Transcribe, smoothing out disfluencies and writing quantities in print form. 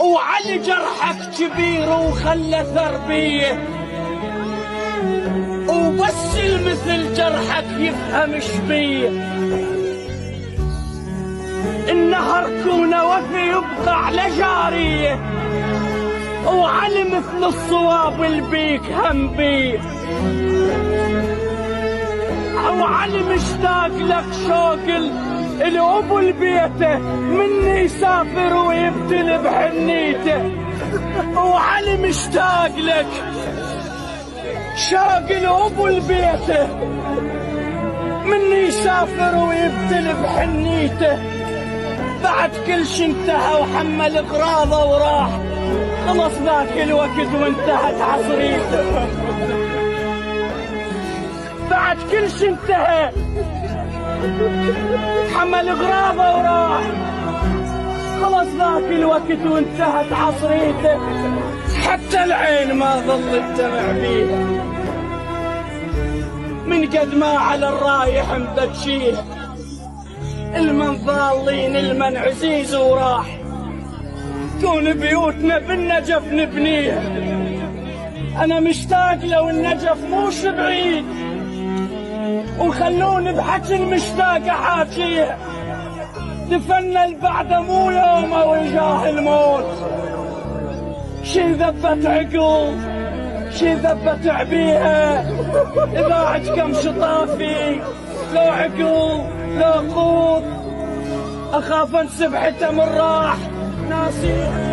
وعلي جرحك كبير وخلى ثربيه، وبس المثل جرحك يفهم شبيه. النهر كونه وفي يبقى على جاريه، وعلي مثل الصواب البيك هم بيه. وعلي مشتاق لك شوق الأبو لبيته، مني يسافر ويبتل بحنيته. وعلي مشتاق لك شوق الأبو لبيته، مني يسافر ويبتل بحنيته. بعد كل شي انتهى وحمل اغراضه وراح، خلص ذاك الوقت وانتهت عصريته. بعد كل شي انتهى حمل اغراضه وراح، خلص ذاك الوقت وانتهت عصريته. حتى العين ما ظلت دمع بيها، من قد ما على الرايح مبجيه. المن ضالين المن عزيز وراح، كون بيوتنا بالنجف نبنيها. انا مشتاق لو النجف موش بعيد، وخلوني بحكي المشتاق احاكيها. دفنا البعد مو يوم وجاه الموت، شي ذبت عقل شي ذبت عبيها. ضاعت كم شطافي لو عقل لو قوت، اخاف انسب حتى من راح ناسيها.